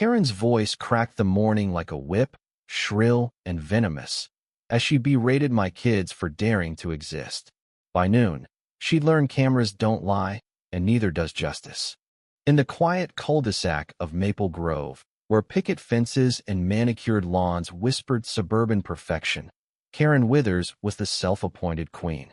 Karen's voice cracked the morning like a whip, shrill and venomous, as she berated my kids for daring to exist. By noon, she'd learned cameras don't lie, and neither does justice. In the quiet cul-de-sac of Maple Grove, where picket fences and manicured lawns whispered suburban perfection, Karen Withers was the self-appointed queen.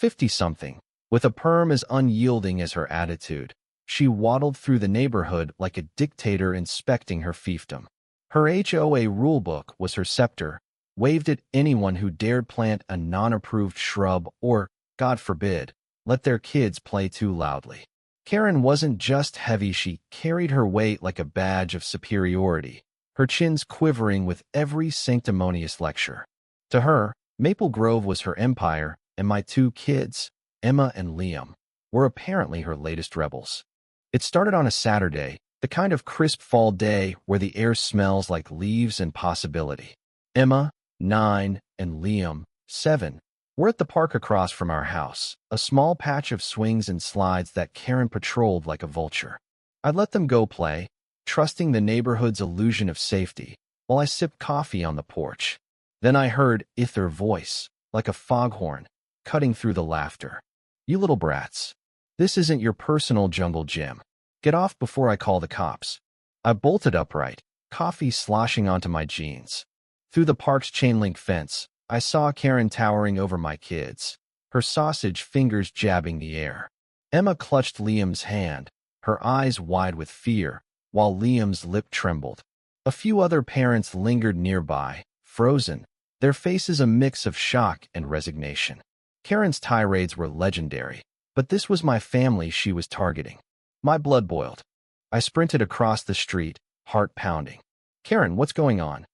50-something, with a perm as unyielding as her attitude, she waddled through the neighborhood like a dictator inspecting her fiefdom. Her HOA rulebook was her scepter, waved at anyone who dared plant a non-approved shrub or, God forbid, let their kids play too loudly. Karen wasn't just heavy, she carried her weight like a badge of superiority, her chins quivering with every sanctimonious lecture. To her, Maple Grove was her empire, and my two kids, Emma and Liam, were apparently her latest rebels. It started on a Saturday, the kind of crisp fall day where the air smells like leaves and possibility. Emma, 9, and Liam, 7, were at the park across from our house, a small patch of swings and slides that Karen patrolled like a vulture. I'd let them go play, trusting the neighborhood's illusion of safety, while I sipped coffee on the porch. Then I heard her voice, like a foghorn, cutting through the laughter. "You little brats. This isn't your personal jungle gym. Get off before I call the cops." I bolted upright, coffee sloshing onto my jeans. Through the park's chain-link fence, I saw Karen towering over my kids, her sausage fingers jabbing the air. Emma clutched Liam's hand, her eyes wide with fear, while Liam's lip trembled. A few other parents lingered nearby, frozen, their faces a mix of shock and resignation. Karen's tirades were legendary, but this was my family she was targeting. My blood boiled. I sprinted across the street, heart pounding. "Karen, what's going on?"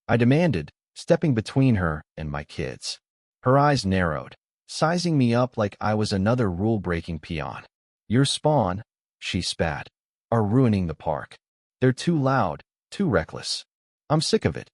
I demanded, stepping between her and my kids. Her eyes narrowed, sizing me up like I was another rule-breaking peon. "Your spawn," she spat, "are ruining the park. They're too loud, too reckless. I'm sick of it."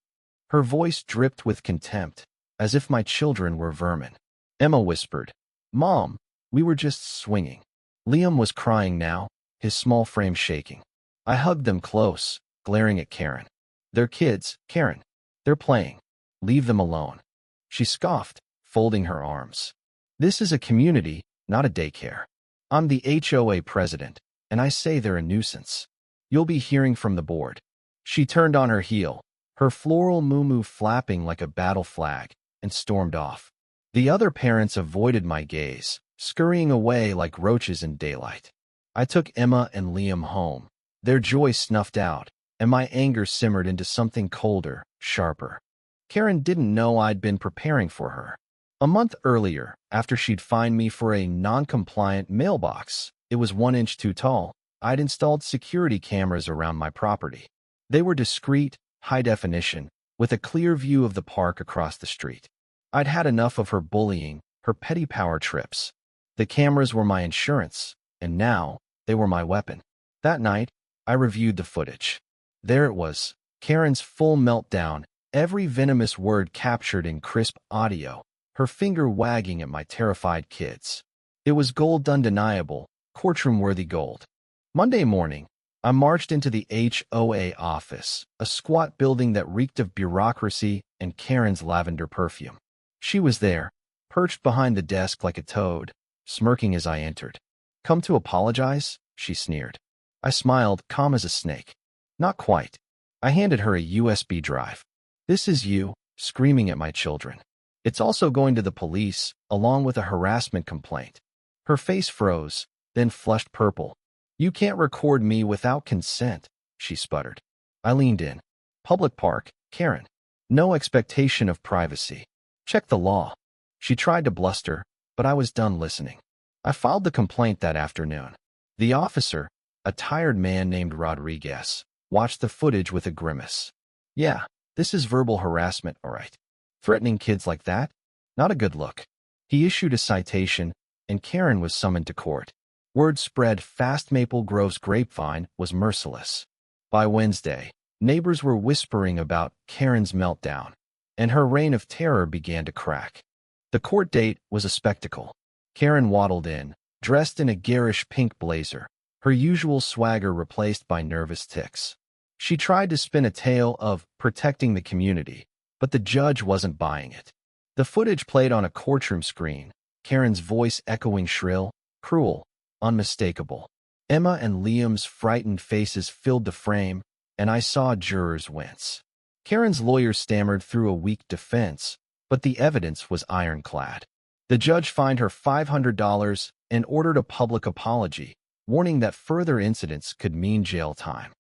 Her voice dripped with contempt, as if my children were vermin. Emma whispered, "Mom, we were just swinging." Liam was crying now, his small frame shaking. I hugged them close, glaring at Karen. "They're kids, Karen. They're playing. Leave them alone." She scoffed, folding her arms. "This is a community, not a daycare. I'm the HOA president, and I say they're a nuisance. You'll be hearing from the board." She turned on her heel, her floral muumuu flapping like a battle flag, and stormed off. The other parents avoided my gaze, scurrying away like roaches in daylight. I took Emma and Liam home, their joy snuffed out, and my anger simmered into something colder, sharper. Karen didn't know I'd been preparing for her. A month earlier, after she'd fined me for a non-compliant mailbox, it was 1 inch too tall, I'd installed security cameras around my property. They were discreet, high definition, with a clear view of the park across the street. I'd had enough of her bullying, her petty power trips. The cameras were my insurance, and now they were my weapon. That night, I reviewed the footage. There it was, Karen's full meltdown, every venomous word captured in crisp audio, her finger wagging at my terrified kids. It was gold undeniable, courtroom-worthy gold. Monday morning, I marched into the HOA office, a squat building that reeked of bureaucracy and Karen's lavender perfume. She was there, perched behind the desk like a toad, smirking as I entered. "Come to apologize?" she sneered. I smiled, calm as a snake. "Not quite." I handed her a USB drive. "This is you, screaming at my children. It's also going to the police, along with a harassment complaint." Her face froze, then flushed purple. "You can't record me without consent," she sputtered. I leaned in. "Public park, Karen. No expectation of privacy. Check the law." She tried to bluster, but I was done listening. I filed the complaint that afternoon. The officer, a tired man named Rodriguez, watched the footage with a grimace. "Yeah, this is verbal harassment, all right. Threatening kids like that? Not a good look." He issued a citation, and Karen was summoned to court. Word spread fast. Maple Grove's grapevine was merciless. By Wednesday, neighbors were whispering about Karen's meltdown, and her reign of terror began to crack. The court date was a spectacle. Karen waddled in, dressed in a garish pink blazer, her usual swagger replaced by nervous tics. She tried to spin a tale of protecting the community, but the judge wasn't buying it. The footage played on a courtroom screen, Karen's voice echoing shrill, cruel, unmistakable. Emma and Liam's frightened faces filled the frame, and I saw jurors wince. Karen's lawyer stammered through a weak defense, but the evidence was ironclad. The judge fined her $500 and ordered a public apology, warning that further incidents could mean jail time.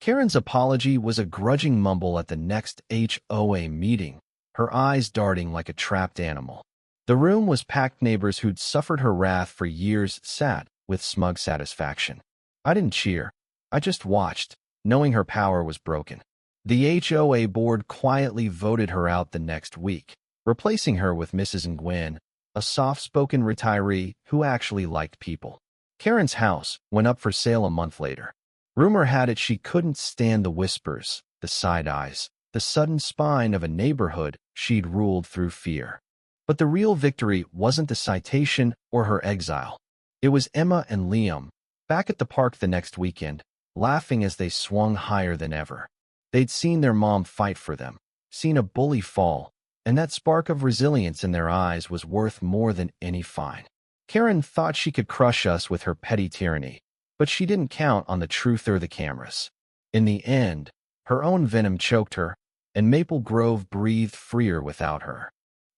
Karen's apology was a grudging mumble at the next HOA meeting, her eyes darting like a trapped animal. The room was packed. Neighbors who'd suffered her wrath for years sat with smug satisfaction. I didn't cheer. I just watched, knowing her power was broken. The HOA board quietly voted her out the next week, replacing her with Mrs. Nguyen, a soft-spoken retiree who actually liked people. Karen's house went up for sale a month later. Rumor had it she couldn't stand the whispers, the side eyes, the sudden spine of a neighborhood she'd ruled through fear. But the real victory wasn't the citation or her exile. It was Emma and Liam, back at the park the next weekend, laughing as they swung higher than ever. They'd seen their mom fight for them, seen a bully fall, and that spark of resilience in their eyes was worth more than any fine. Karen thought she could crush us with her petty tyranny, but she didn't count on the truth or the cameras. In the end, her own venom choked her, and Maple Grove breathed freer without her.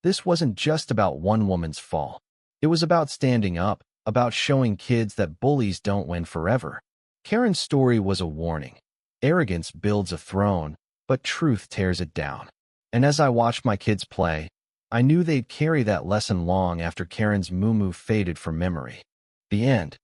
This wasn't just about one woman's fall. It was about standing up, about showing kids that bullies don't win forever. Karen's story was a warning. Arrogance builds a throne, but truth tears it down. And as I watched my kids play, I knew they'd carry that lesson long after Karen's moo-moo faded from memory. The end.